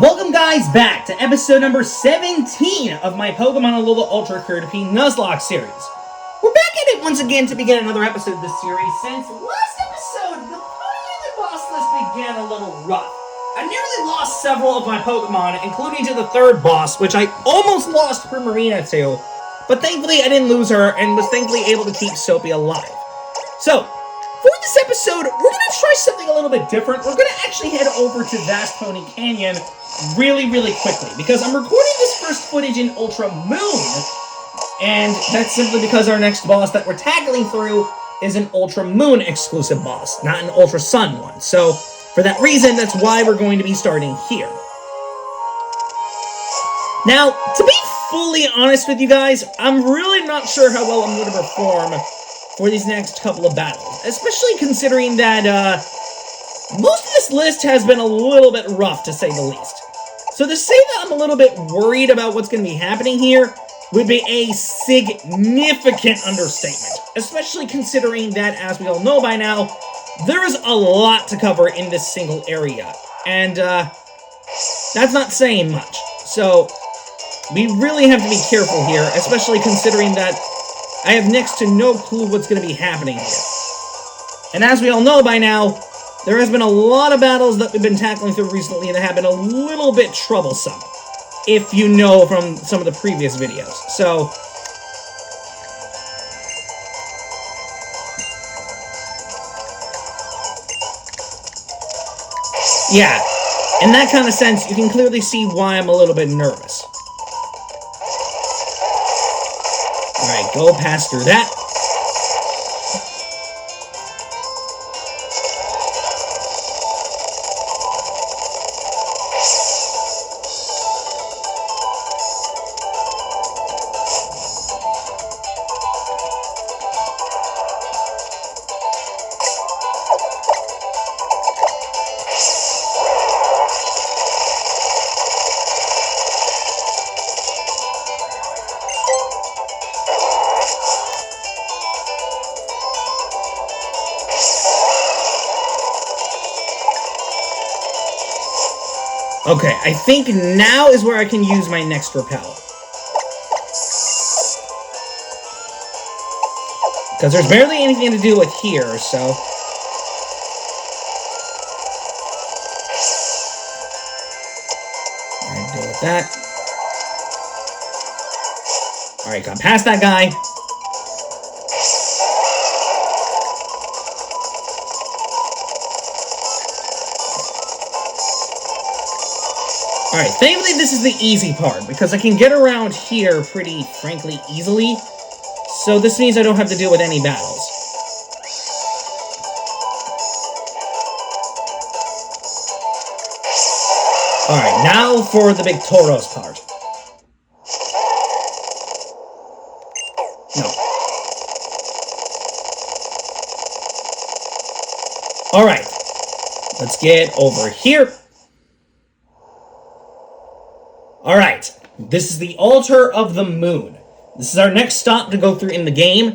Welcome guys back to episode number 17 of my Pokemon Alola Ultra courtesy Nuzlocke series. We're back at it once again to begin another episode of this series. Since last episode, the Poni Island boss list began a little rough. I nearly lost several of my Pokemon, including to the third boss, which I almost lost Primarina to, but thankfully I didn't lose her and was thankfully able to keep Soapy alive. So, for this episode, we're going to try something a little bit different. We're going to actually head over to Vast Pony Canyon really quickly, because I'm recording this first footage in Ultra Moon, and that's simply because our next boss that we're tackling through is an Ultra Moon exclusive boss, not an Ultra Sun one. So, for that reason, that's why we're going to be starting here. Now, to be fully honest with you guys, I'm really not sure how well I'm going to perform for these next couple of battles, especially considering that most of this list has been a little bit rough, to say the least. So to say that I'm a little bit worried about what's going to be happening here would be a significant understatement, especially considering that, as we all know by now, there is a lot to cover in this single area, and that's not saying much. So we really have to be careful here, especially considering that I have next to no clue what's going to be happening here. And as we all know by now, there has been a lot of battles that we've been tackling through recently that have been a little bit troublesome, if you know from some of the previous videos. So, yeah, in that kind of sense, you can clearly see why I'm a little bit nervous. Alright, go past through that. Okay, I think now is where I can use my next repel. Because there's barely anything to do with here, so... Alright, deal with that. Alright, got past that guy. Alright, thankfully this is the easy part, because I can get around here pretty, frankly, easily. So this means I don't have to deal with any battles. Alright, now for the big Tauros part. No. Alright, let's get over here. Alright, this is the Altar of the Moon. This is our next stop to go through in the game,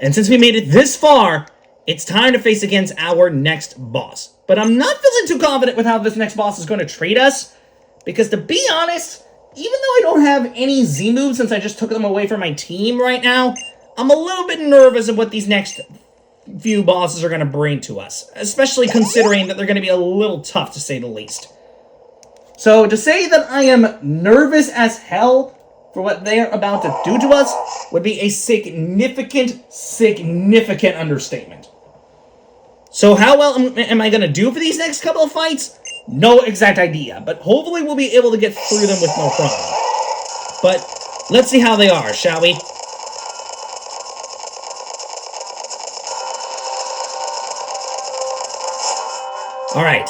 and since we made it this far, it's time to face against our next boss. But I'm not feeling too confident with how this next boss is going to treat us, because to be honest, even though I don't have any Z-moves since I just took them away from my team right now, I'm a little bit nervous of what these next few bosses are going to bring to us, especially considering that they're going to be a little tough, to say the least. So, to say that I am nervous as hell for what they're about to do to us would be a significant understatement. So, how well am I going to do for these next couple of fights? No exact idea, but hopefully we'll be able to get through them with no problem. But, let's see how they are, shall we? Alright.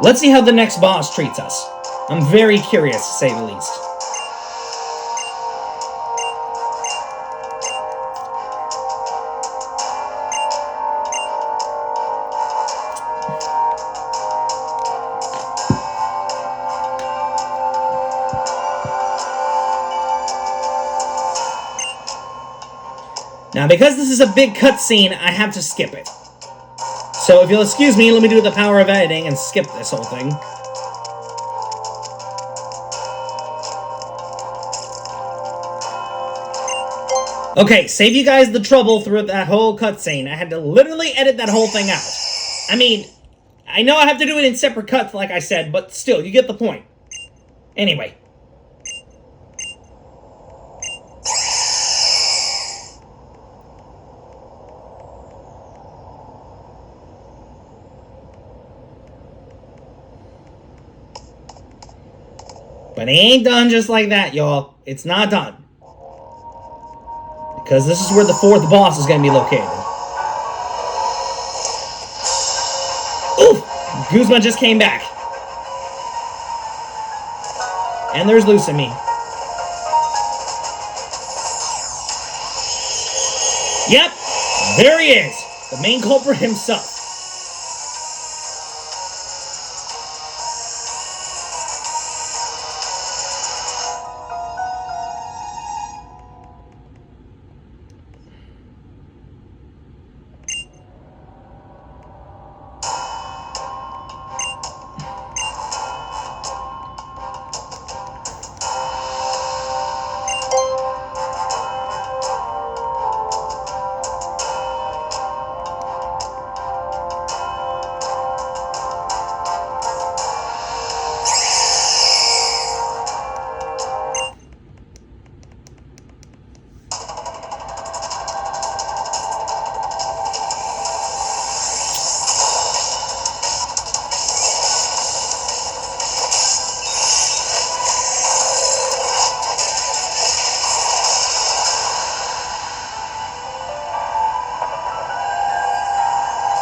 Let's see how the next boss treats us. I'm very curious, to say the least. Now, because this is a big cutscene, I have to skip it. So if you'll excuse me, let me do the power of editing and skip this whole thing. Okay, save you guys the trouble through that whole cutscene. I had to literally edit that whole thing out. I mean, I know I have to do it in separate cuts, like I said, but still, you get the point. Anyway. But it ain't done just like that, y'all. It's not done. Because this is where the fourth boss is going to be located. Oof! Guzma just came back. And there's Lucami. Yep! There he is! The main culprit himself.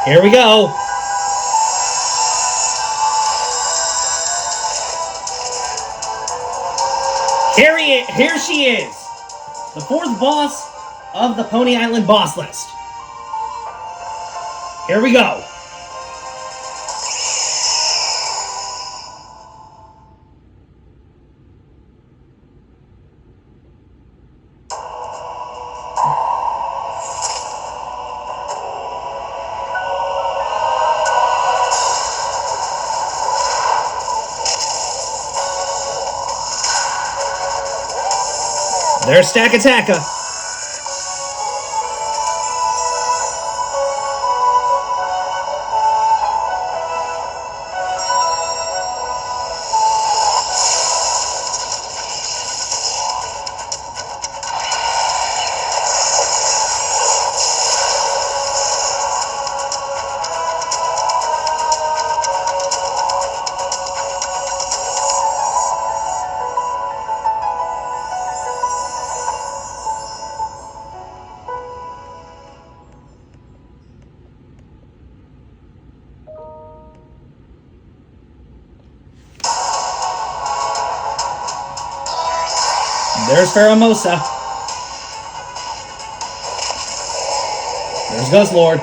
Here we go. Here she is. The fourth boss of the Poni Island boss list. Here we go. There's Stack Attacka. There's Faramosa. There's Ghost Lord.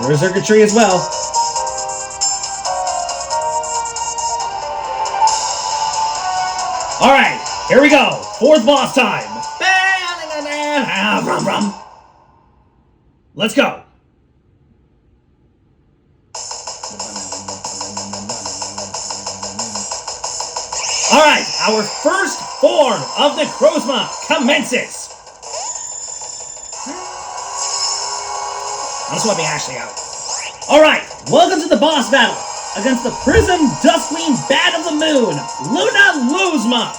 There's Circuitry as well. Alright, here we go. Fourth boss time. Let's go. Alright, our first form of Necrozma commences! I'm swapping Ashley out. Alright, welcome to the boss battle against the Prism Dusk Queen Bat of the Moon, Lunaluzma!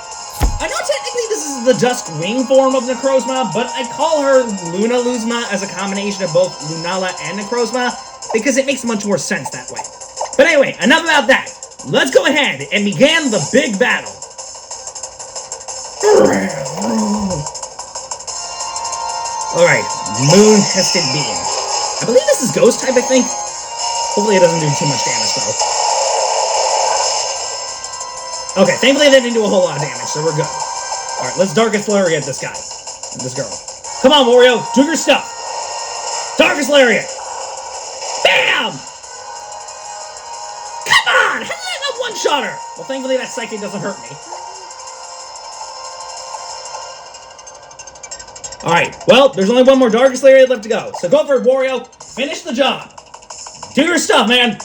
I know technically this is the Dusk Wing form of Necrozma, but I call her Lunaluzma as a combination of both Lunala and Necrozma because it makes much more sense that way. But anyway, enough about that. Let's go ahead and begin the big battle. Alright, Moon-Tested Beam. I believe this is Ghost type, I think. Hopefully it doesn't do too much damage, though. Okay, thankfully they didn't do a whole lot of damage, so we're good. Alright, let's Darkest Lariat this guy. And this girl. Come on, Wario, do your stuff. Darkest Lariat. Bam! Come on! How did I not one-shot her? Well, thankfully that Psychic doesn't hurt me. Alright, well, there's only one more Darkest Lair left to go. So go for it, Wario. Finish the job. Do your stuff, man.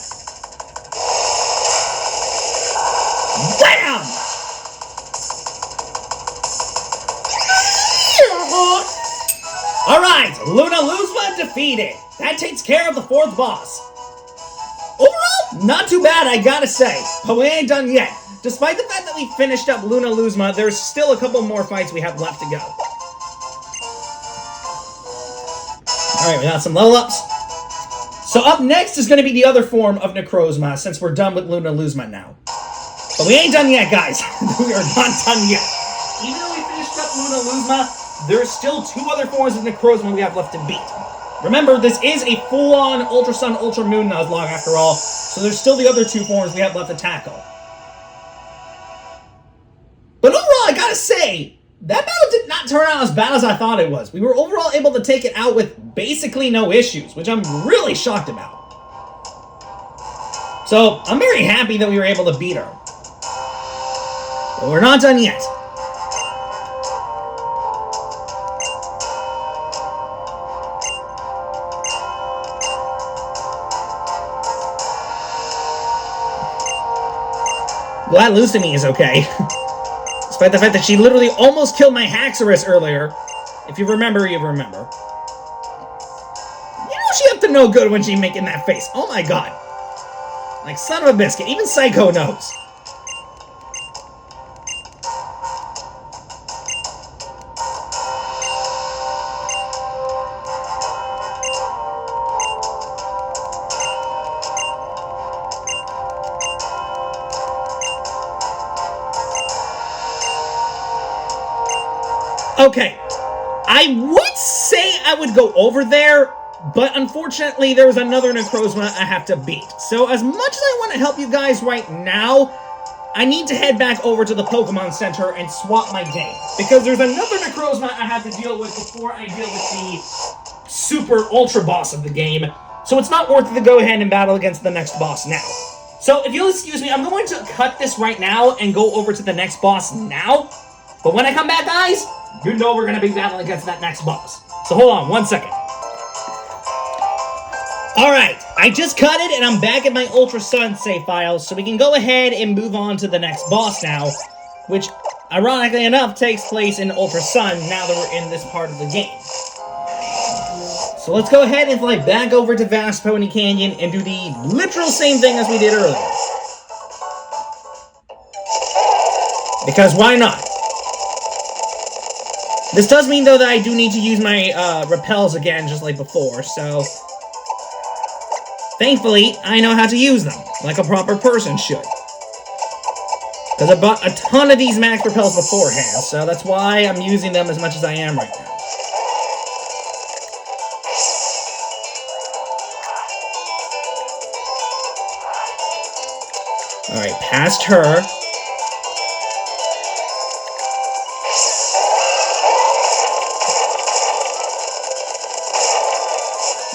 Bam! Alright, Lunaluzma defeated. That takes care of the 4th boss. Overall, not too bad, I gotta say. But we ain't done yet. Despite the fact that we finished up Lunaluzma, there's still a couple more fights we have left to go. Alright, we got some level ups. So up next is going to be the other form of Necrozma, since we're done with Lunaluzma now. But we ain't done yet, guys. We are not done yet. Even though we finished up Lunaluzma, there's still 2 other forms of Necrozma we have left to beat. Remember, this is a full-on Ultra Sun, Ultra Moon Nuzlocke after all, so there's still the other 2 forms we have left to tackle. But overall, I gotta say, that battle did not turn out as bad as I thought it was. We were overall able to take it out with basically no issues, which I'm really shocked about. So, I'm very happy that we were able to beat her. But we're not done yet. Glad Lucini is okay. Despite the fact that she literally almost killed my Haxorus earlier. If you remember, you remember. You know she up to no good when she's making that face. Oh my god. Like, son of a biscuit. Even Psycho knows. Okay, I would say I would go over there, but unfortunately there was another Necrozma I have to beat. So as much as I want to help you guys right now, I need to head back over to the Pokemon Center and swap my game. Because there's another Necrozma I have to deal with before I deal with the super ultra boss of the game. So it's not worth it to go ahead and battle against the next boss now. So if you'll excuse me, I'm going to cut this right now and go over to the next boss now. But when I come back, guys, you know we're going to be battling against that next boss. So hold on 1 second. Alright, I just cut it and I'm back at my Ultra Sun save file, so we can go ahead and move on to the next boss now, which, ironically enough, takes place in Ultra Sun now that we're in this part of the game. So let's go ahead and fly back over to Vast Pony Canyon and do the literal same thing as we did earlier. Because why not? This does mean, though, that I do need to use my repels again, just like before, so... Thankfully, I know how to use them, like a proper person should. Because I bought a ton of these max repels beforehand, so that's why I'm using them as much as I am right now. Alright, past her.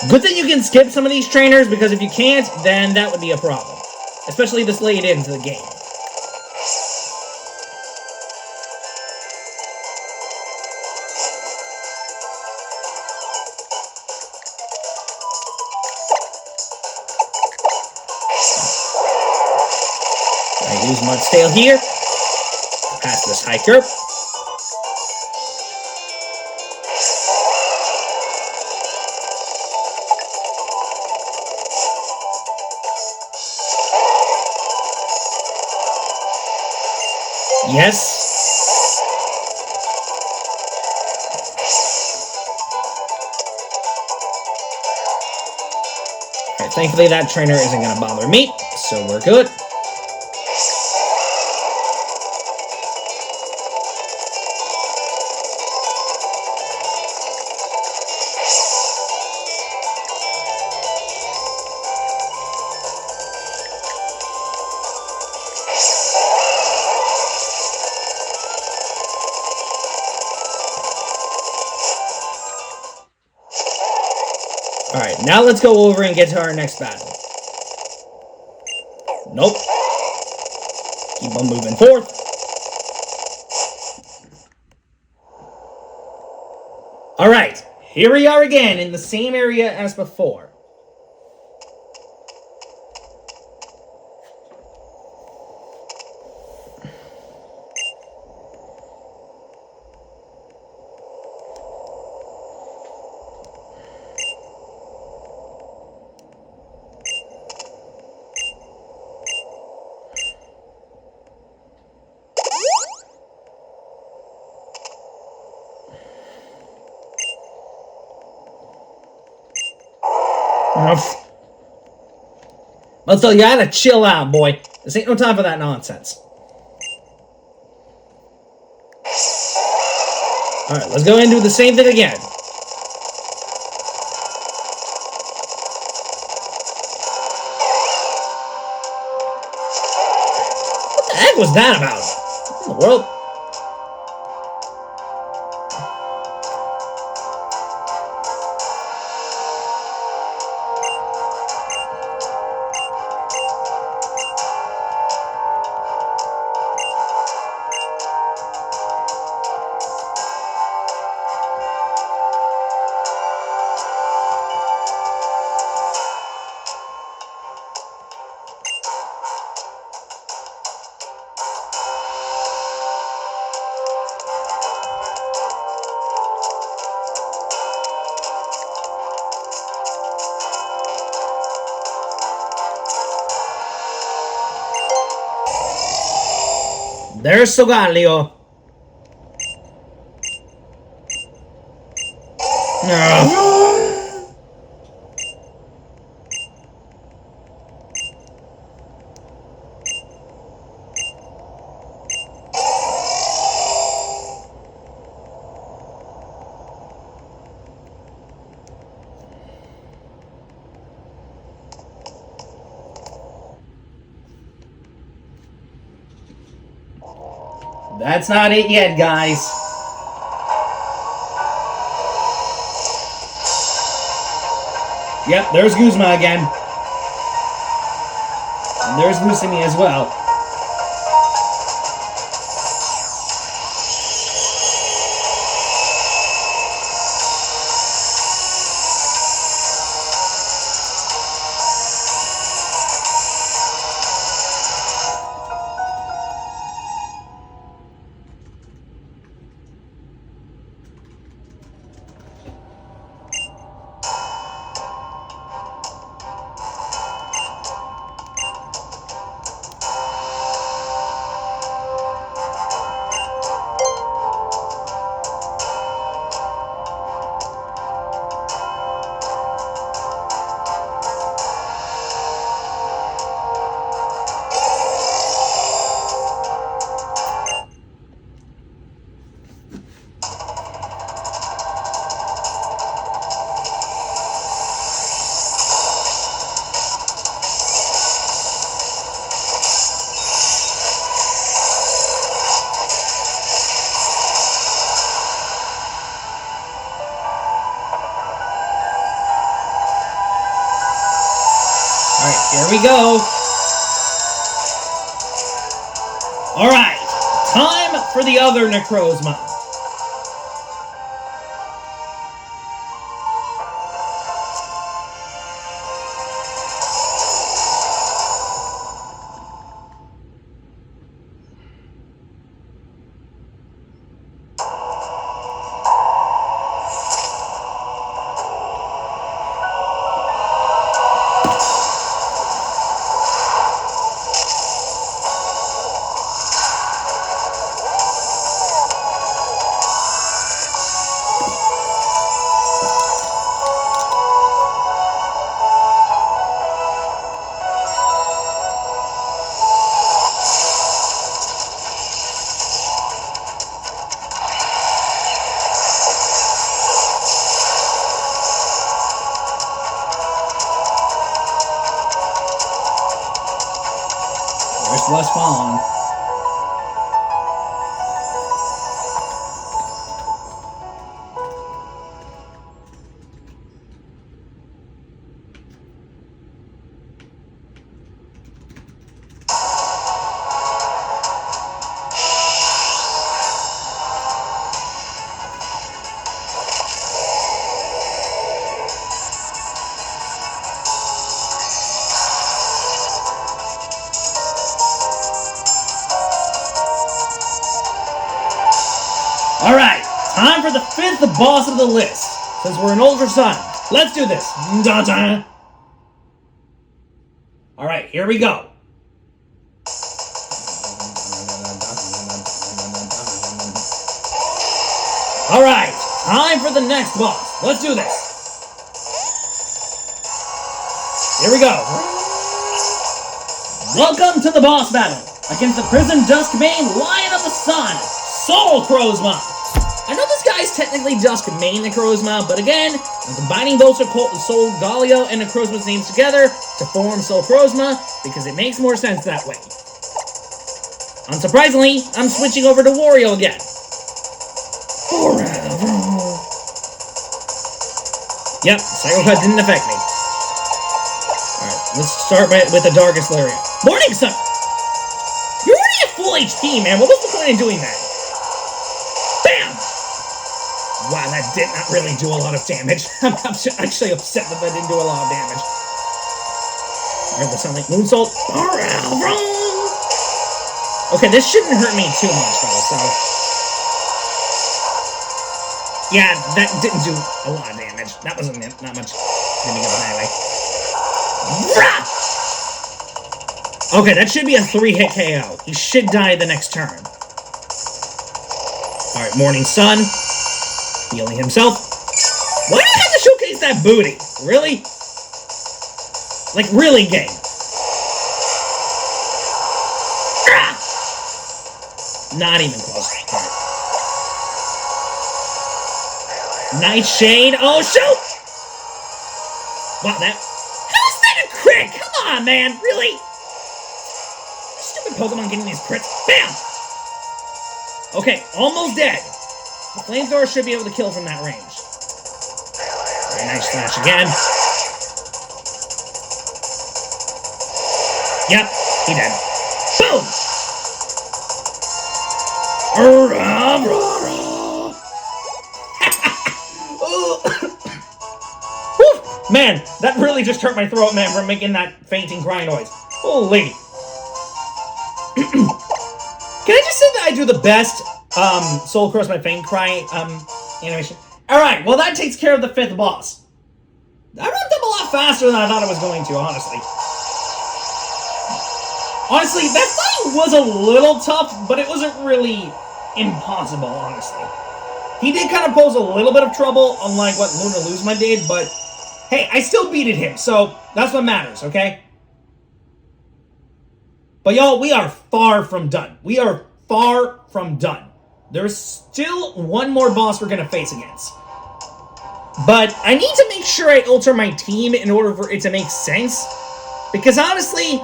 Good thing you can skip some of these trainers, because if you can't, then that would be a problem. Especially this late into the game. I use Mudstale here. Pass this hiker. Yes. Alright, thankfully that trainer isn't going to bother me, so we're good. Alright, now let's go over and get to our next battle. Nope. Keep on moving forth. Here we are again in the same area as before. I'll tell you, I gotta chill out, boy. This ain't no time for that nonsense. Alright, let's go ahead and do the same thing again. What the heck was that about? What in the world? There's Sogalio. That's not it yet, guys. Yep, there's Guzma again. And there's Lucini as well. Here we go. Alright, time for the other Necrozma. West Spawn. for the 5th boss of the list. Since we're in Ultra Sun, let's do this. Alright, here we go. Alright, time for the next boss. Let's do this. Here we go. Welcome to the boss battle against the Prison Duskmane Lion of the Sun, Necrozma. I know this guy's technically Duskmane Necrozma, but again, I'm combining both Soul Galio and Necrozma's names together to form Necrozma because it makes more sense that way. Unsurprisingly, I'm switching over to Wario again. Yep, Cycle Cut didn't affect me. Alright, let's start with the Darkest Lariat. Morning Sun! You're already at full HP, man. What was the point in doing that? Bam! Wow, that did not really do a lot of damage. I'm actually upset that didn't do a lot of damage. Alright, that sound like Moonsault. Okay, this shouldn't hurt me too much, though, so... Yeah, that didn't do a lot of damage. That wasn't not much damage anyway. Okay, that should be a 3-hit KO. He should die the next turn. Alright, Morning Sun. Healing himself. Why do you have to showcase that booty? Really? Like, really, game? Not even close. Alright. Nightshade. Oh, shoot! Wow, that... How is that a crit? Come on, man. Really? Stupid Pokemon getting these crits. Bam! Okay, almost dead. The Flamethrower should be able to kill from that range. Very nice slash again. Yep, he dead. Boom! Man, that really just hurt my throat, man, from making that fainting cry noise. Holy. Can I just say that I do the best Soul Cross My Faint cry animation? Alright, well that takes care of the 5th boss. I wrapped up a lot faster than I thought it was going to, honestly. Honestly, that fight was a little tough, but it wasn't really impossible, honestly. He did kind of pose a little bit of trouble, unlike what Lunaluzma did, but hey, I still beated him, so that's what matters, okay? But y'all, we are far from done. We are far from done. There's still one more boss we're gonna face against. But I need to make sure I alter my team in order for it to make sense. Because honestly,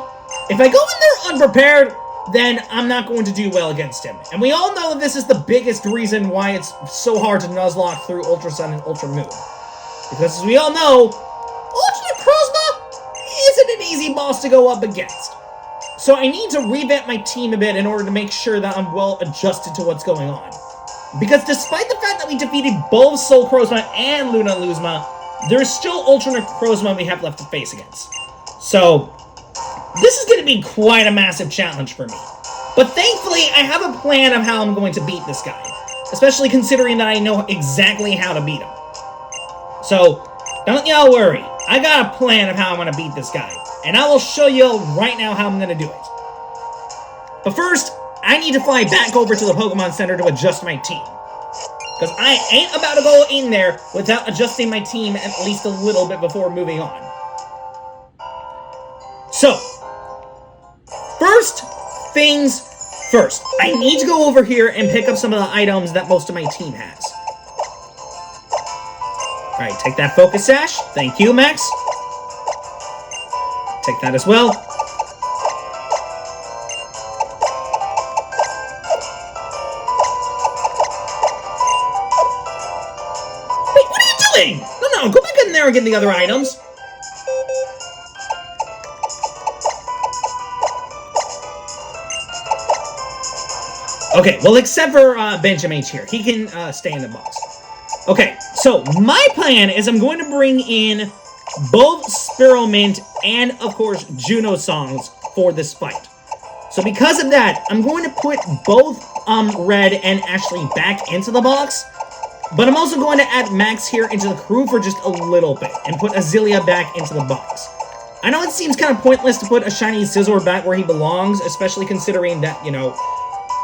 if I go in there unprepared, then I'm not going to do well against him. And we all know that this is the biggest reason why it's so hard to Nuzlocke through Ultra Sun and Ultra Moon. Because as we all know, Ultra Necrozma isn't an easy boss to go up against. So I need to revamp my team a bit in order to make sure that I'm well adjusted to what's going on. Because despite the fact that we defeated both Soul Necrozma and Lunaluzma, there's still Ultra Necrozma we have left to face against. So this is going to be quite a massive challenge for me. But thankfully, I have a plan of how I'm going to beat this guy. Especially considering that I know exactly how to beat him. So, don't y'all worry. I got a plan of how I'm going to beat this guy. And I will show you right now how I'm going to do it. But first, I need to fly back over to the Pokemon Center to adjust my team. Because I ain't about to go in there without adjusting my team at least a little bit before moving on. So, first things first. I need to go over here and pick up some of the items that most of my team has. Alright, take that Focus Sash. Thank you, Max. Take that as well. Wait, what are you doing? No, go back in there and get the other items. Okay, well, except for Benjamin's here. He can stay in the box. Okay, so my plan is I'm going to bring in both Spearmint and, of course, Juno songs for this fight. So because of that, I'm going to put both Red and Ashley back into the box. But I'm also going to add Max here into the crew for just a little bit and put Azalea back into the box. I know it seems kind of pointless to put a shiny Scizor back where he belongs, especially considering that, you know,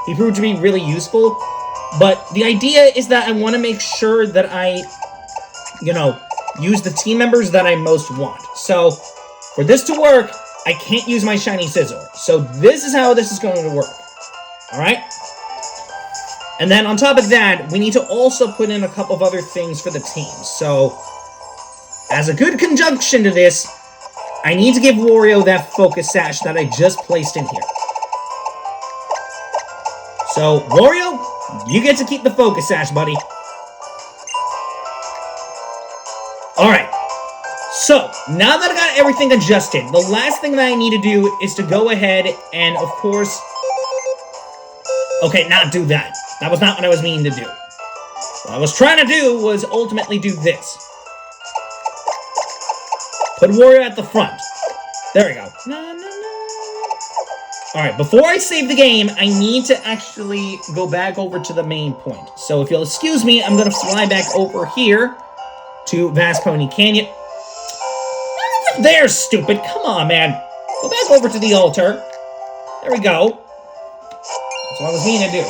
he proved to be really useful. But the idea is that I want to make sure that I, you know, use the team members that I most want. So, for this to work, I can't use my shiny Scizor. So this is how this is going to work. Alright? And then on top of that, we need to also put in a couple of other things for the team. So, as a good conjunction to this, I need to give Wario that Focus Sash that I just placed in here. So, Wario, you get to keep the Focus Sash, buddy. Alright. So, now that I got everything adjusted, the last thing that I need to do is to go ahead and, of course... Okay, not do that. That was not what I was meaning to do. What I was trying to do was ultimately do this. Put Wario at the front. There we go. Alright, before I save the game, I need to actually go back over to the main point. So if you'll excuse me, I'm going to fly back over here to Vast Pony Canyon. Not over there, stupid. Come on, man. Go back over to the altar. There we go. That's what I was meaning to do.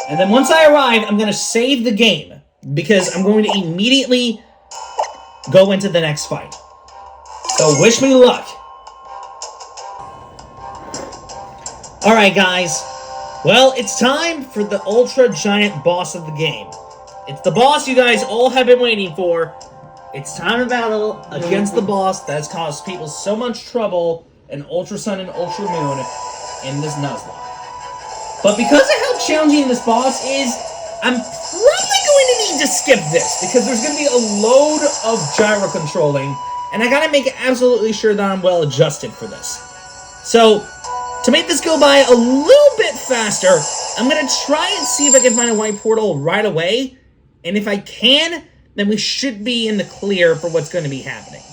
And then once I arrive, I'm going to save the game, because I'm going to immediately go into the next fight. So wish me luck. Alright guys, well, it's time for the Ultra Giant boss of the game. It's the boss you guys all have been waiting for. It's time to battle against the boss that has caused people so much trouble in Ultra Sun and Ultra Moon in this Nuzlocke. But because of how challenging this boss is, I'm probably going to need to skip this, because there's going to be a load of gyro controlling, and I gotta make absolutely sure that I'm well adjusted for this. So, to make this go by a little bit faster, I'm going to try and see if I can find a white portal right away, and if I can, then we should be in the clear for what's going to be happening.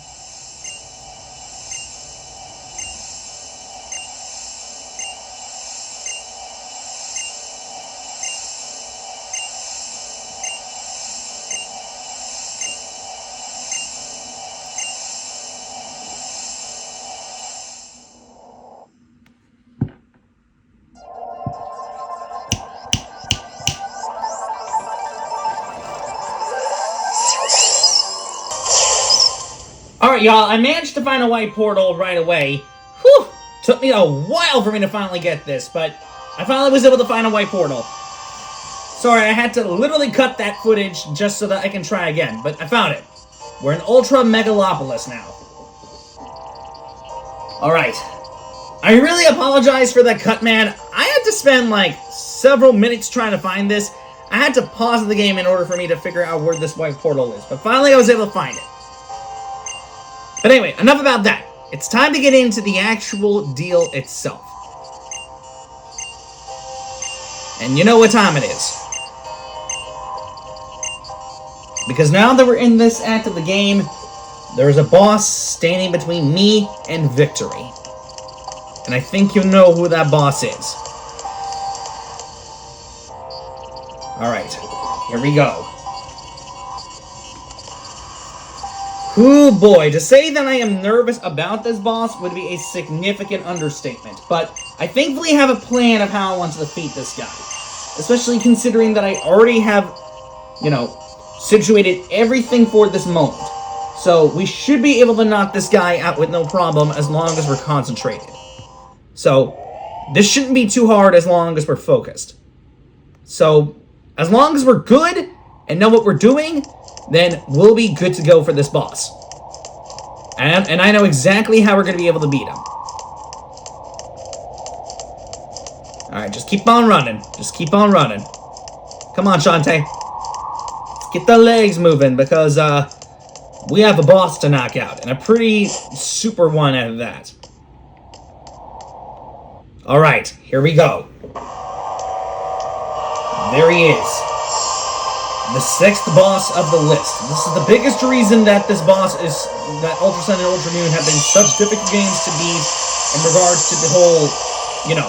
Alright, y'all, I managed to find a white portal right away. Whew! Took me a while for me to finally get this, but I finally was able to find a white portal. Sorry, I had to literally cut that footage just so that I can try again, but I found it. We're in Ultra Megalopolis now. Alright. I really apologize for that cut, man. I had to spend, like, several minutes trying to find this. I had to pause the game in order for me to figure out where this white portal is, but finally I was able to find it. But anyway, enough about that. It's time to get into the actual deal itself. And you know what time it is. Because now that we're in this act of the game, there's a boss standing between me and victory. And I think you know who that boss is. Alright, here we go. Ooh boy, to say that I am nervous about this boss would be a significant understatement, but I thankfully have a plan of how I want to defeat this guy. Especially considering that I already have, you know, situated everything for this moment. So we should be able to knock this guy out with no problem as long as we're concentrated. So, this shouldn't be too hard as long as we're focused. So, as long as we're good and know what we're doing, then we'll be good to go for this boss. And I know exactly how we're going to be able to beat him. Alright, just keep on running. Just keep on running. Come on, Shantae. Let's get the legs moving, because we have a boss to knock out. And a pretty super one out of that. Alright, here we go. There he is. The 6th boss of the list. This is the biggest reason that this boss is, that Ultra Sun and Ultra Moon have been such difficult games to beat in regards to the whole, you know,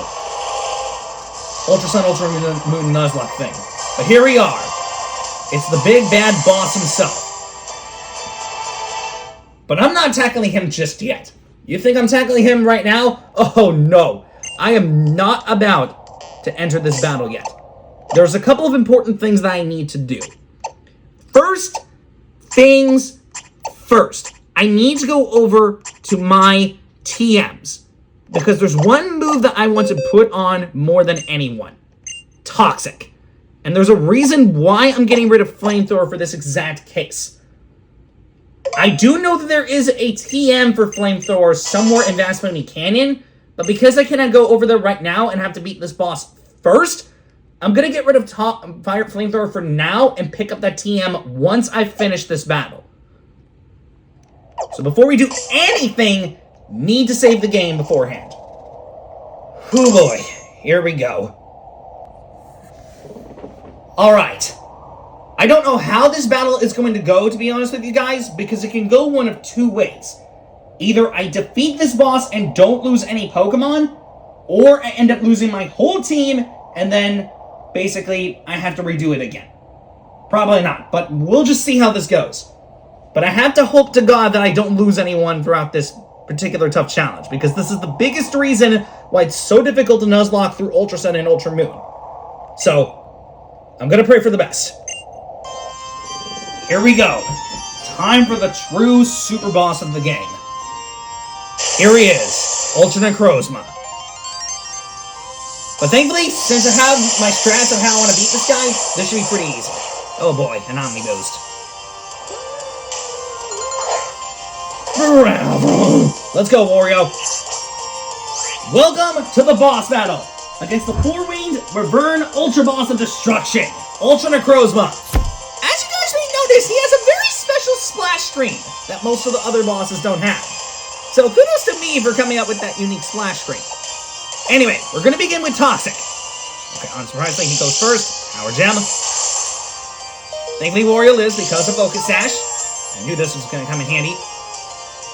Ultra Sun, Ultra Moon Nuzlocke thing. But here we are. It's the big bad boss himself. But I'm not tackling him just yet. You think I'm tackling him right now? Oh no. I am not about to enter this battle yet. There's a couple of important things that I need to do. First things first. I need to go over to my TMs. Because there's one move that I want to put on more than anyone. Toxic. And there's a reason why I'm getting rid of Flamethrower for this exact case. I do know that there is a TM for Flamethrower somewhere in Vast Pony Canyon, but because I cannot go over there right now and have to beat this boss first, I'm going to get rid of Fire Flamethrower for now and pick up that TM once I finish this battle. So before we do anything, need to save the game beforehand. Oh boy, here we go. Alright. I don't know how this battle is going to go, to be honest with you guys, because it can go one of two ways. Either I defeat this boss and don't lose any Pokemon, or I end up losing my whole team, and then, basically, I have to redo it again. Probably not, but we'll just see how this goes. But I have to hope to God that I don't lose anyone throughout this particular tough challenge, because this is the biggest reason why it's so difficult to Nuzlocke through Ultra Sun and Ultra Moon. So, I'm gonna pray for the best. Here we go. Time for the true super boss of the game. Here he is, Ultra Necrozma. But thankfully, since I have my strats on how I want to beat this guy, this should be pretty easy. Oh boy, an Omni Boost. Let's go, Wario. Welcome to the boss battle against the four-winged Bewear Ultra Boss of Destruction, Ultra Necrozma. As you guys may notice, he has a very special splash screen that most of the other bosses don't have. So kudos to me for coming up with that unique splash screen. Anyway, we're going to begin with Toxic. Okay, unsurprisingly, he goes first. Power Gem. Thankfully, Wario lives because of Focus Sash. I knew this was going to come in handy.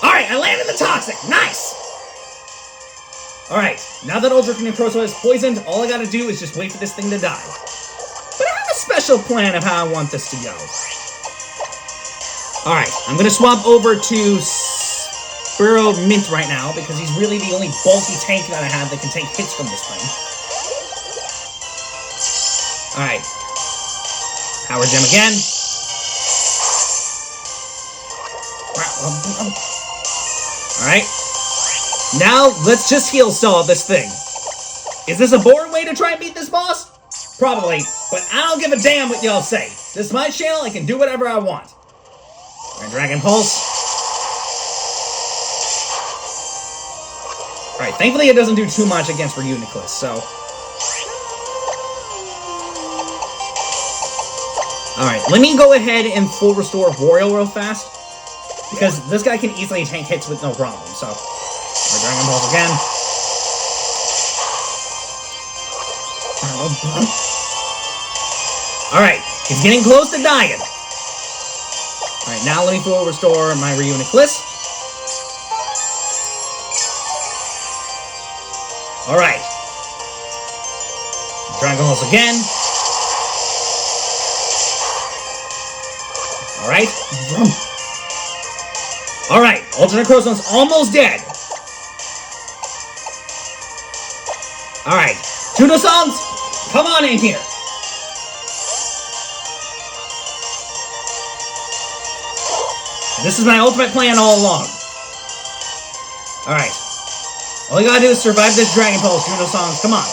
Alright, I landed the Toxic! Nice! Alright, now that Ultra Necrozma is poisoned, all I gotta do is just wait for this thing to die. But I have a special plan of how I want this to go. Alright, I'm gonna swap over to Spiro Mint right now, because he's really the only bulky tank that I have that can take hits from this thing. Alright. Power Gem again. Alright. Now, let's just heal solve this thing. Is this a boring way to try and beat this boss? Probably, but I don't give a damn what y'all say. This is my channel, I can do whatever I want. Alright, Dragon Pulse. Alright, thankfully it doesn't do too much against Reuniclus, so... Alright, let me go ahead and full restore Wario real fast. Because this guy can easily tank hits with no problem, so... Dragon Balls again. Alright, he's getting close to dying. Alright, now let me full restore my Reuniclus. Alright. Dragon Balls again. Alright. Alright, Ultra Necrozma's almost dead. Alright, Juno Songs, come on in here. This is my ultimate plan all along. Alright. All you gotta do is survive this Dragon Pulse, Juno Songs, come on.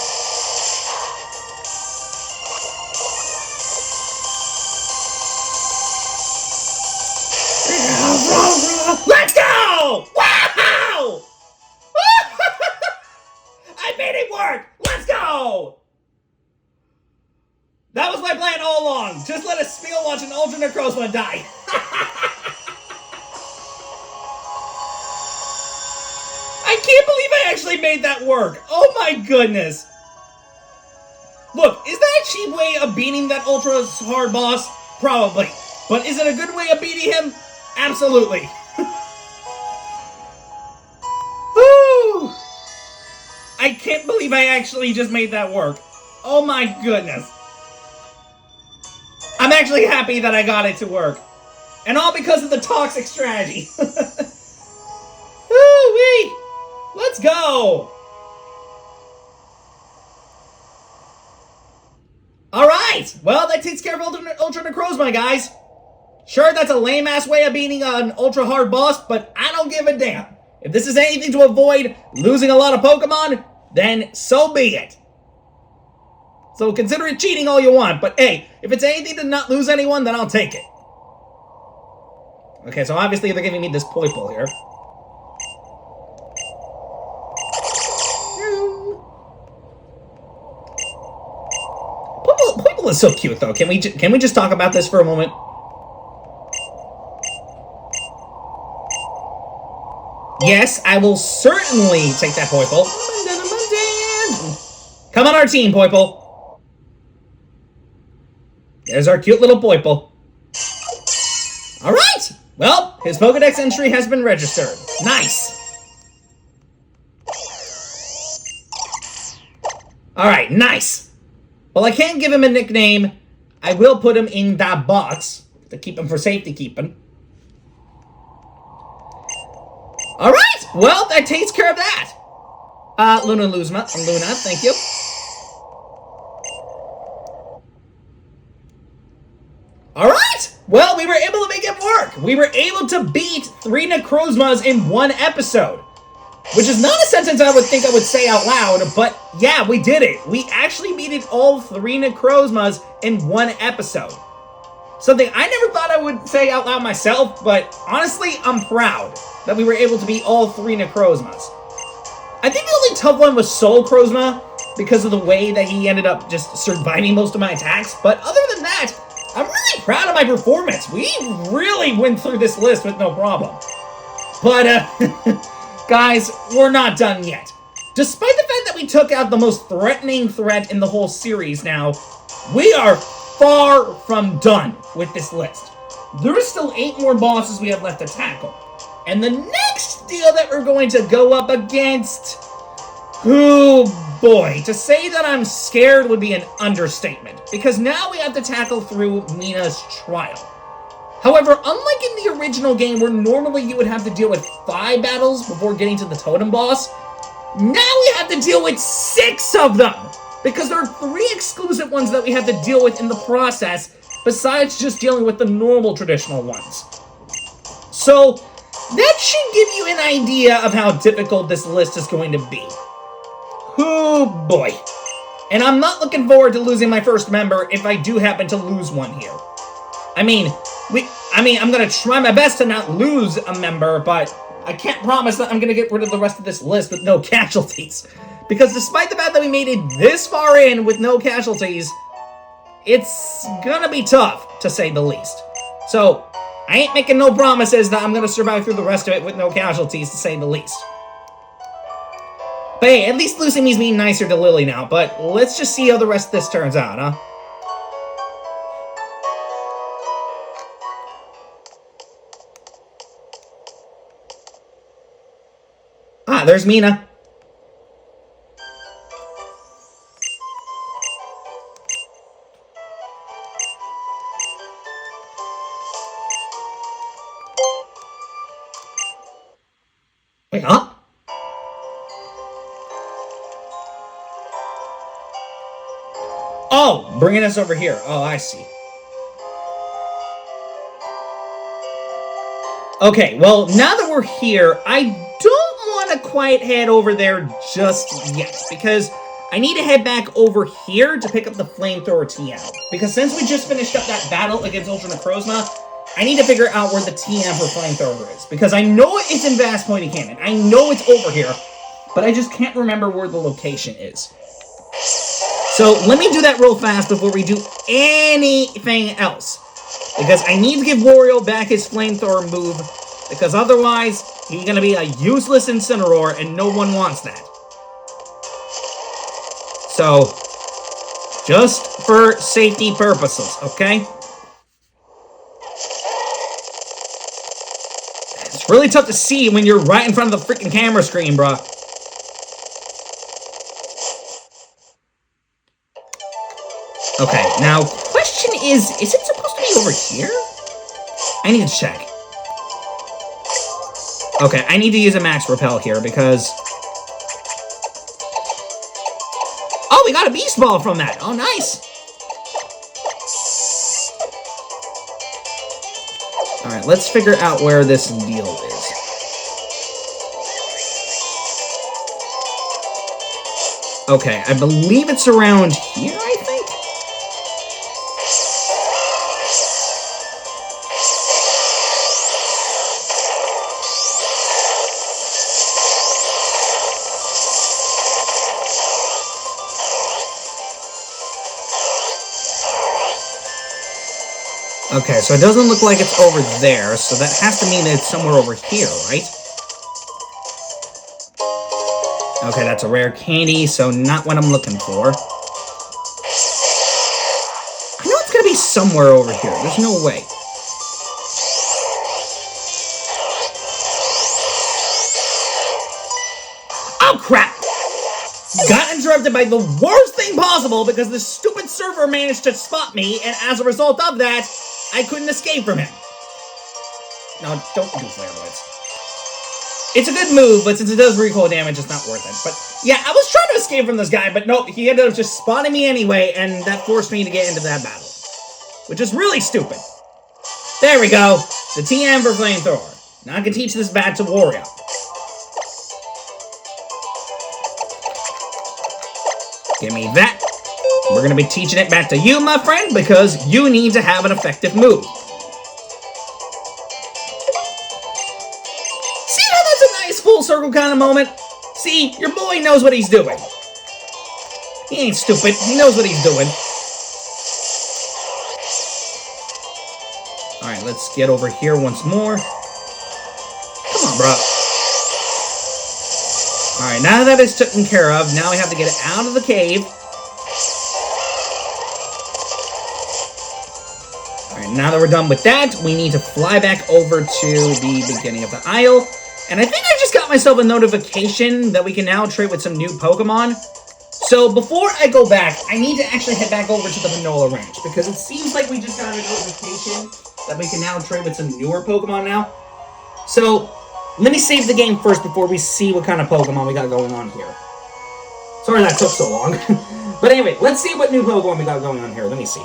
Let's go! Wow! I made it work! Let's go! That was my plan all along. Just let us spiel watch an Ultra Necrozma die. I can't believe I actually made that work. Oh my goodness. Look, is that a cheap way of beating that ultra hard boss? Probably. But is it a good way of beating him? Absolutely. Woo! I can't believe I actually just made that work. Oh my goodness. I'm actually happy that I got it to work. And all because of the toxic strategy. Woo-wee! Let's go! Alright! Well, that takes care of Ultra Necrozma, guys. Sure, that's a lame-ass way of beating an ultra-hard boss, but I don't give a damn. If this is anything to avoid losing a lot of Pokemon, then so be it. So consider it cheating all you want, but hey, if it's anything to not lose anyone, then I'll take it. Okay, so obviously they're giving me this Poipole here. Poipole is so cute, though. Can we just talk about this for a moment? Yes, I will certainly take that Poipole. Come on our team, Poipole. There's our cute little Poipole. Alright! Well, his Pokedex entry has been registered. Nice! Alright, nice! Well, I can't give him a nickname. I will put him in that box to keep him for safety keeping. Alright! Well, that takes care of that. Luna, thank you. Alright! Well, we were able to make it work. We were able to beat 3 Necrozmas in 1 episode. Which is not a sentence I would think I would say out loud, but yeah, we did it. We actually beat all 3 Necrozmas in 1 episode. Something I never thought I would say out loud myself, but honestly, I'm proud that we were able to beat all 3 Necrozmas. I think the only tough one was Solcrozma, because of the way that he ended up just surviving most of my attacks, but other than that, I'm really proud of my performance. We really went through this list with no problem. But, guys, we're not done yet. Despite the fact that we took out the most threatening threat in the whole series now, we are far from done with this list. There are still 8 more bosses we have left to tackle. And the next deal that we're going to go up against... Oh boy, to say that I'm scared would be an understatement, because now we have to tackle through Mina's trial. However, unlike in the original game where normally you would have to deal with 5 battles before getting to the totem boss, now we have to deal with 6 of them, because there are 3 exclusive ones that we have to deal with in the process, besides just dealing with the normal traditional ones. So, that should give you an idea of how difficult this list is going to be. Oh boy. And I'm not looking forward to losing my first member if I do happen to lose one here. I mean, I'm gonna try my best to not lose a member, but I can't promise that I'm gonna get rid of the rest of this list with no casualties. Because despite the fact that we made it this far in with no casualties, it's gonna be tough, to say the least. So, I ain't making no promises that I'm gonna survive through the rest of it with no casualties, to say the least. But hey, at least losing means being nicer to Lily now, but let's just see how the rest of this turns out, huh? Ah, there's Mina. Wait, huh? Oh, bringing us over here. Oh, I see. Okay, well, now that we're here, I don't want to quite head over there just yet, because I need to head back over here to pick up the Flamethrower TM. Because since we just finished up that battle against Ultra Necrozma, I need to figure out where the TM for Flamethrower is. Because I know it's in Vast Pointy Canyon. I know it's over here, but I just can't remember where the location is. So let me do that real fast before we do anything else. Because I need to give Wario back his Flamethrower move, because otherwise, he's going to be a useless Incineroar, and no one wants that. So, just for safety purposes, okay? It's really tough to see when you're right in front of the freaking camera screen, bruh. Okay, now, question is it supposed to be over here? I need to check. Okay, I need to use a max repel here because... Oh, we got a beast ball from that. Oh, nice. Alright, let's figure out where this deal is. Okay, I believe it's around here, I think? Okay, so it doesn't look like it's over there, so that has to mean that it's somewhere over here, right? Okay, that's a rare candy, so not what I'm looking for. I know it's gonna be somewhere over here. There's no way. Oh, crap! Got interrupted by the worst thing possible because the stupid server managed to spot me, and as a result of that, I couldn't escape from him. No, don't do Flare Blitz. It's a good move, but since it does recoil damage, it's not worth it. But yeah, I was trying to escape from this guy, but nope, he ended up just spawning me anyway, and that forced me to get into that battle. Which is really stupid. There we go. The TM for Flamethrower. Now I can teach this bat to Wario. Give me that. We're going to be teaching it back to you, my friend, because you need to have an effective move. See how that's a nice full circle kind of moment? See, your boy knows what he's doing. He ain't stupid. He knows what he's doing. Alright, let's get over here once more. Come on, bro. Alright, now that it's taken care of, now we have to get it out of the cave. Alright, now that we're done with that, we need to fly back over to the beginning of the aisle. And I think I just got myself a notification that we can now trade with some new Pokemon. So before I go back, I need to actually head back over to the Manola Ranch, because it seems like we just got a notification that we can now trade with some newer Pokemon now. So, let me save the game first before we see what kind of Pokemon we got going on here. Sorry that took so long. But anyway, let's see what new Pokemon we got going on here. Let me see.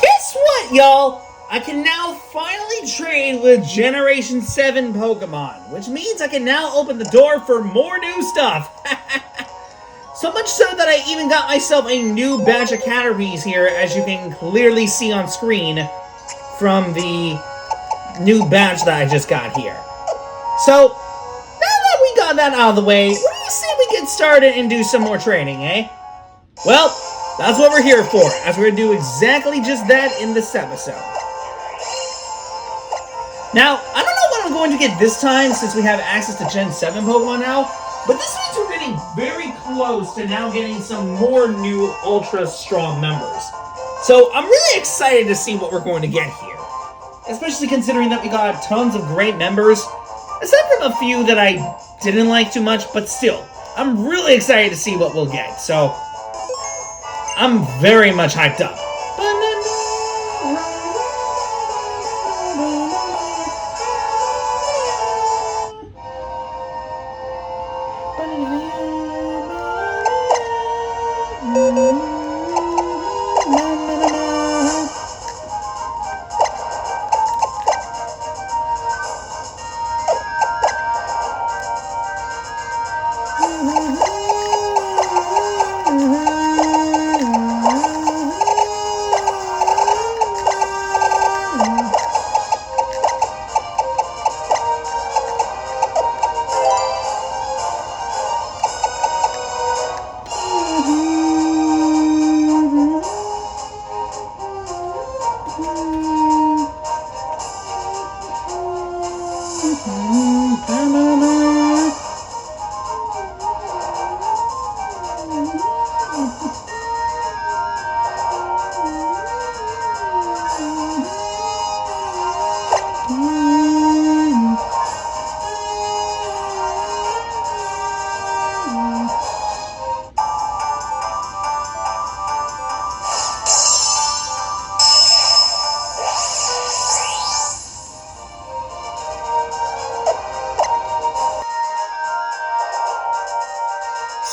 Guess what, y'all? I can now finally trade with Generation 7 Pokemon, which means I can now open the door for more new stuff. So much so that I even got myself a new batch of Caterpies here, as you can clearly see on screen from the new batch that I just got here. So, now that we got that out of the way, what do you say we get started and do some more training, eh? Well, that's what we're here for, as we're going to do exactly just that in this episode. Now, I don't know what I'm going to get this time, since we have access to Gen 7 Pokemon now, but this means we're getting very close to now getting some more new Ultra Strong members. So, I'm really excited to see what we're going to get here. Especially considering that we got tons of great members, aside from a few that I didn't like too much, but still, I'm really excited to see what we'll get. So, I'm very much hyped up.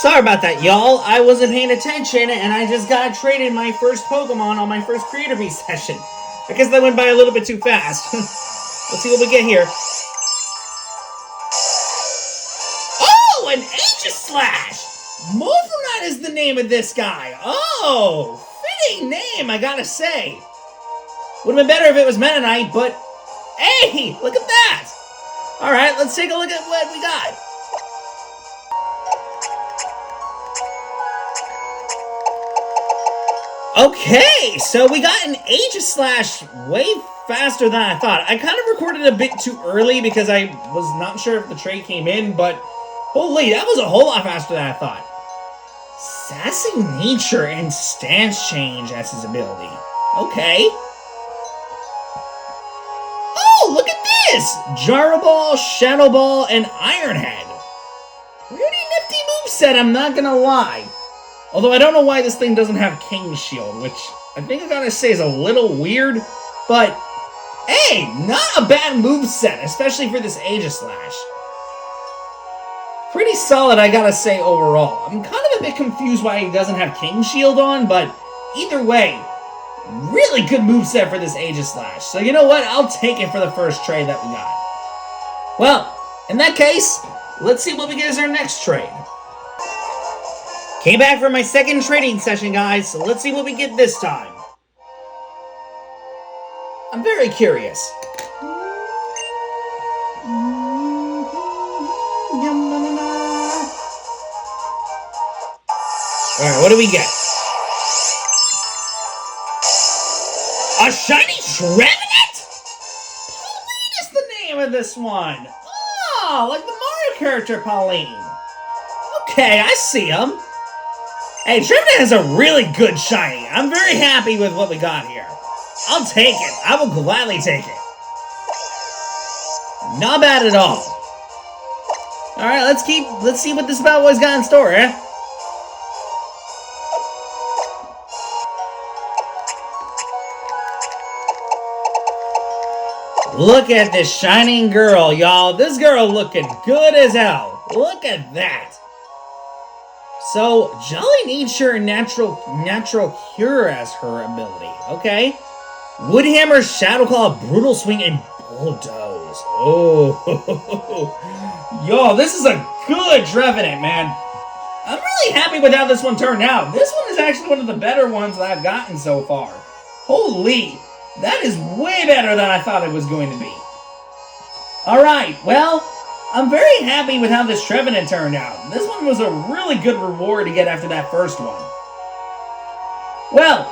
Sorry about that, y'all. I wasn't paying attention, and I just got traded my first Pokemon on my first Creator Bee session. I guess that went by a little bit too fast. Let's see what we get here. Oh, an Aegislash! Morphonaut is the name of this guy. Oh, fitting name, I gotta say. Would have been better if it was Mennonite, but hey, look at that! Alright, let's take a look at what we got. Okay, so we got an Aegislash way faster than I thought. I kind of recorded a bit too early because I was not sure if the trade came in, but holy, that was a whole lot faster than I thought. Sassy Nature and Stance Change as his ability. Okay. Oh, look at this! Gyro Ball, Shadow Ball, and Iron Head. Pretty nifty moveset, I'm not gonna lie. Although I don't know why this thing doesn't have King Shield, which I think I gotta say is a little weird, but hey, not a bad moveset, especially for this Aegislash. Pretty solid, I gotta say, overall. I'm kind of a bit confused why he doesn't have King Shield on, but either way, really good moveset for this Aegislash. So you know what? I'll take it for the first trade that we got. Well, in that case, let's see what we get as our next trade. Came back for my second trading session, guys, so let's see what we get this time. I'm very curious. Alright, what do we get? A shiny Trevenant? Pauline is the name of this one. Oh, like the Mario character Pauline. Okay, I see him. Hey, Trevenant has a really good shiny. I'm very happy with what we got here. I'll take it. I will gladly take it. Not bad at all. Alright, let's see what this bad boy's got in store, eh? Look at this shining girl, y'all. This girl looking good as hell. Look at that. So, Jolly Nature and Natural Cure as her ability. Okay. Woodhammer, Shadow Claw, Brutal Swing, and Bulldoze. Oh. Yo, this is a good Trevenant, man. I'm really happy with how this one turned out. This one is actually one of the better ones that I've gotten so far. Holy. That is way better than I thought it was going to be. Alright, well, I'm very happy with how this Trevenant turned out. This one was a really good reward to get after that first one. Well,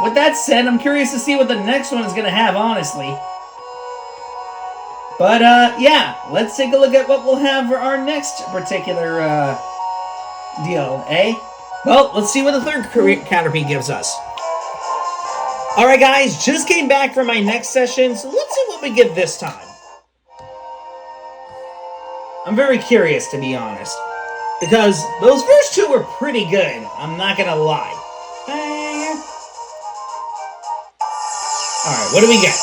with that said, I'm curious to see what the next one is going to have, honestly. But, yeah, let's take a look at what we'll have for our next particular, deal, eh? Well, let's see what the third Caterpie gives us. Alright guys, just came back from my next session, so let's see what we get this time. I'm very curious, to be honest, because those first two were pretty good, I'm not gonna lie. Alright, what do we get?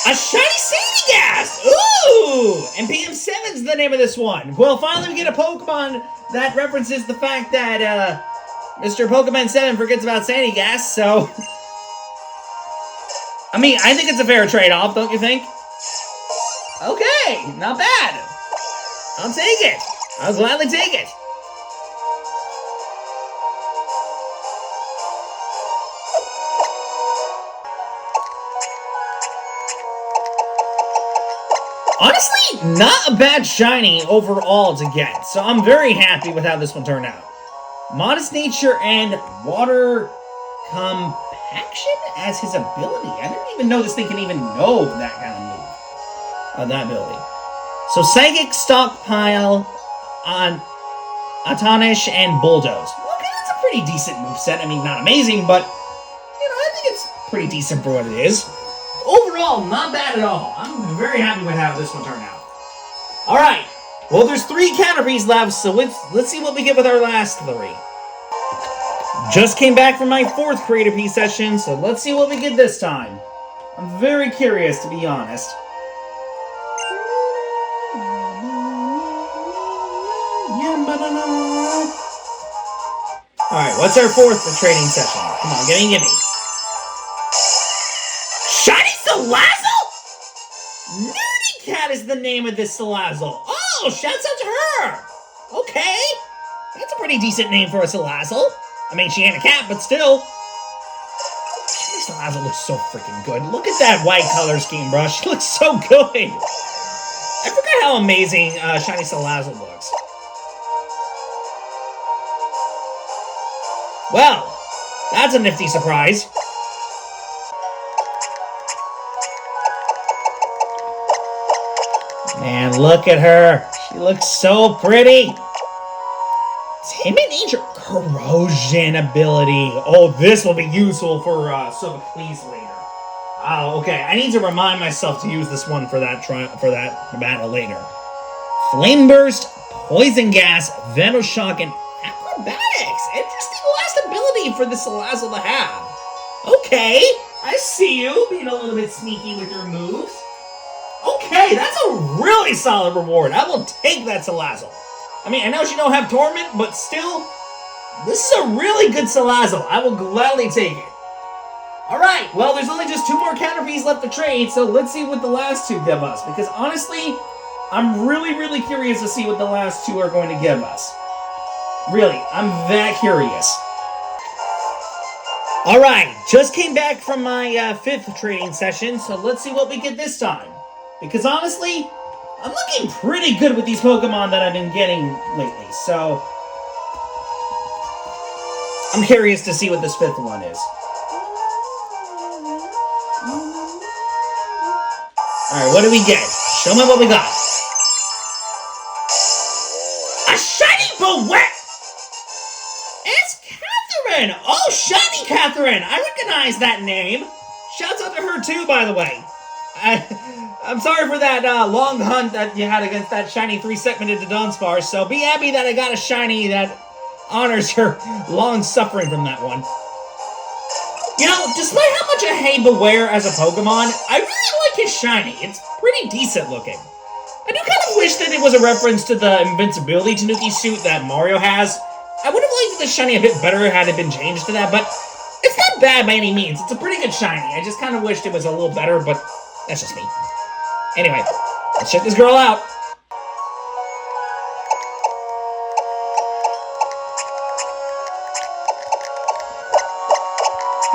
A shiny Sandygast! Ooh! And PM7's the name of this one. Well, finally we get a Pokemon that references the fact that, Mr. Pokemon 7 forgets about Sandygast, so... I mean, I think it's a fair trade-off, don't you think? Okay, not bad. I'll take it. I'll gladly take it. Honestly, not a bad shiny overall to get, so I'm very happy with how this one turned out. Modest Nature and Water Compaction as his ability. I didn't even know this thing can even know that kind of move. That ability. So Psychic, Stockpile, Atonish, and Bulldoze. Okay, that's a pretty decent moveset. I mean, not amazing, but, you know, I think it's pretty decent for what it is. Overall, not bad at all. I'm very happy with how this one turned out. Alright. Well, there's 3 Caterpies left, so let's see what we get with our last 3. Just came back from my 4th Creator Bee session, so let's see what we get this time. I'm very curious, to be honest. Alright, what's our fourth training session? Come on, gimme. Shiny Salazzle? Nudie Cat is the name of this Salazzle. Oh, shouts out to her. Okay. That's a pretty decent name for a Salazzle. I mean, she ain't a cat, but still. Shiny Salazzle looks so freaking good. Look at that white color scheme, bro. She looks so good. I forgot how amazing Shiny Salazzle looks. Well, that's a nifty surprise. Man, look at her. She looks so pretty. Timid Nature Corrosion ability. Oh, this will be useful for Subclease later. Oh, okay. I need to remind myself to use this one for that battle later. Flame Burst, Poison Gas, Venoshock, and Acrobatics. Interesting last ability for the Salazzle to have. Okay, I see you being a little bit sneaky with your moves. Okay, that's a really solid reward. I will take that Salazzle. I mean, I know she don't have Torment, but still, this is a really good Salazzle. I will gladly take it. Alright, well, there's only just 2 more Caterpies left to trade, so let's see what the last 2 give us. Because honestly, I'm really curious to see what the last 2 are going to give us. Really, I'm that curious. Alright, just came back from my 5th trading session, so let's see what we get this time. Because honestly, I'm looking pretty good with these Pokemon that I've been getting lately, so I'm curious to see what this 5th one is. Alright, what do we get? Show me what we got. A shiny Bewear! It's Catherine! Oh, shiny Catherine! I recognize that name. Shouts out to her too, by the way. I'm sorry for that long hunt that you had against that shiny 3-segmented Dunsparce, so be happy that I got a shiny that honors your long suffering from that one. You know, despite how much I hate Bewear as a Pokemon, I really like his shiny. It's pretty decent looking. I do kind of wish that it was a reference to the invincibility Tanuki suit that Mario has. I would have liked the shiny a bit better had it been changed to that, but it's not bad by any means. It's a pretty good shiny. I just kind of wished it was a little better, but that's just me. Anyway, let's check this girl out.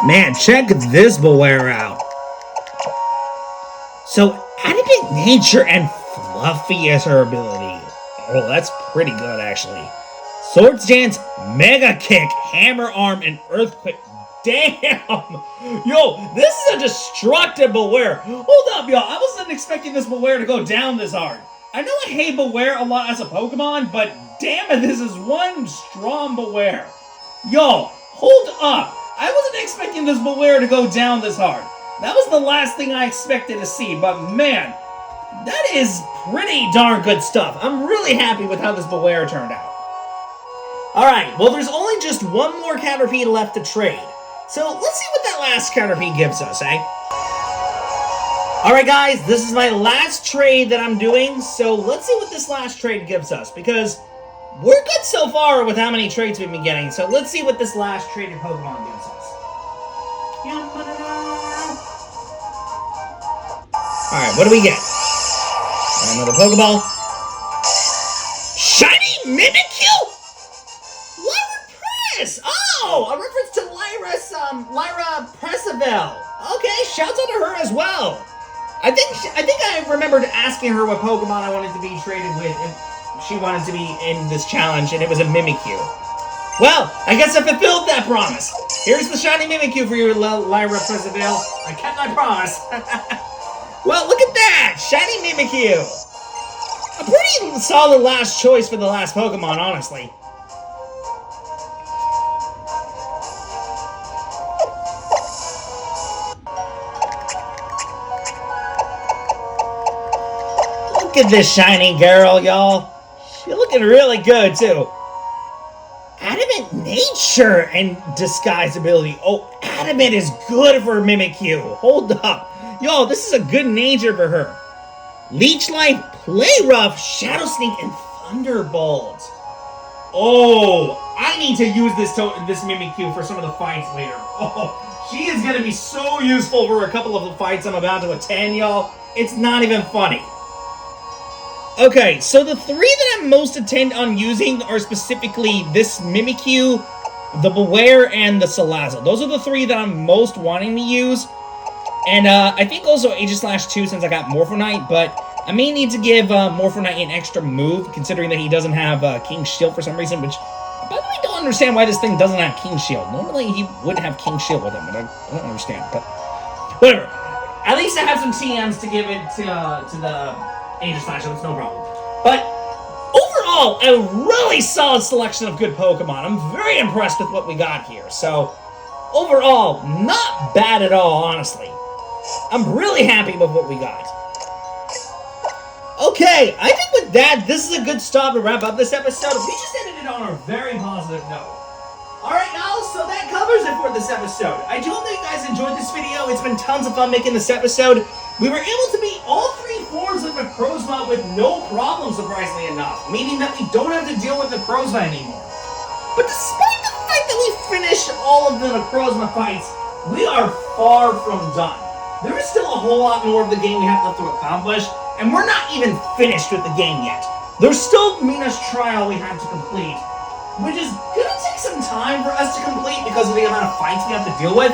Man, check this Bewear out. So, Adamant Nature and Fluffy is her ability. Oh, that's pretty good, actually. Swords Dance, Mega Kick, Hammer Arm, and Earthquake. Damn! Yo, this is a destructive Bewear. Hold up, y'all. I wasn't expecting this Bewear to go down this hard. I know I hate Bewear a lot as a Pokemon, but damn it, this is one strong Bewear. Yo, hold up. I wasn't expecting this Bewear to go down this hard. That was the last thing I expected to see, but man, that is pretty darn good stuff. I'm really happy with how this Bewear turned out. Alright, well there's only just one more Caterpie left to trade. So let's see what that last Caterpie gives us, eh? Alright guys, this is my last trade that I'm doing, so let's see what this last trade gives us, because we're good so far with how many trades we've been getting, so let's see what this last traded Pokemon gives us. Alright, what do we get? Another Pokeball. Shiny Mimikyu! Lyra Press! Oh, a reference to Lyra Pressaville. Okay, shouts out to her as well. I think I remembered asking her what Pokemon I wanted to be traded with if she wanted to be in this challenge, and it was a Mimikyu. Well, I guess I fulfilled that promise. Here's the shiny Mimikyu for you, Lyra Pressaville. I kept my promise. Well, look at that! Shiny Mimikyu! A pretty solid last choice for the last Pokemon, honestly. Look at this shiny girl, y'all. She's looking really good, too. Adamant Nature and Disguise ability. Oh, Adamant is good for Mimikyu. Hold up. Yo, this is a good nature for her. Leech Life, Play Rough, Shadow Sneak, and Thunderbolt. Oh, I need to use this Mimikyu for some of the fights later. Oh, she is going to be so useful for a couple of the fights I'm about to attend, y'all. It's not even funny. Okay, so the three that I'm most intent on using are specifically this Mimikyu, the Bewear, and the Salazzle. Those are the three that I'm most wanting to use. And I think also Aegis/2 since I got Morphonite, but I may need to give Morphonite an extra move, considering that he doesn't have King's Shield for some reason, which, by the way, I don't understand why this thing doesn't have King's Shield. Normally, he would have King's Shield with him, but I don't understand, but whatever. At least I have some TMs to give it to the Aegis/2, it's no problem. But overall, a really solid selection of good Pokemon. I'm very impressed with what we got here, so overall, not bad at all, honestly. I'm really happy with what we got. Okay, I think with that, this is a good stop to wrap up this episode. We just ended it on a very positive note. Alright, y'all, so that covers it for this episode. I do hope that you guys enjoyed this video. It's been tons of fun making this episode. We were able to beat all three forms of Necrozma with no problem, surprisingly enough, meaning that we don't have to deal with Necrozma anymore. But despite the fact that we finished all of the Necrozma fights, we are far from done. There is still a whole lot more of the game we have left to accomplish, and we're not even finished with the game yet. There's still Mina's trial we have to complete, which is gonna take some time for us to complete because of the amount of fights we have to deal with.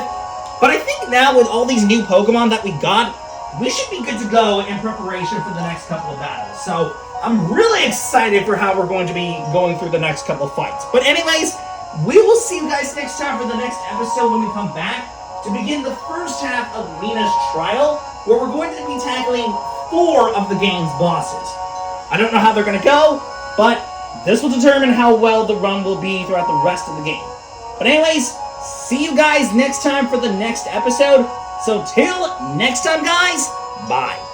But I think now with all these new Pokemon that we got, we should be good to go in preparation for the next couple of battles. So I'm really excited for how we're going to be going through the next couple of fights. But anyways, we will see you guys next time for the next episode when we come back to begin the first half of Mina's trial, where we're going to be tackling 4 of the game's bosses. I don't know how they're going to go, but this will determine how well the run will be throughout the rest of the game. But anyways, see you guys next time for the next episode. So till next time, guys, bye.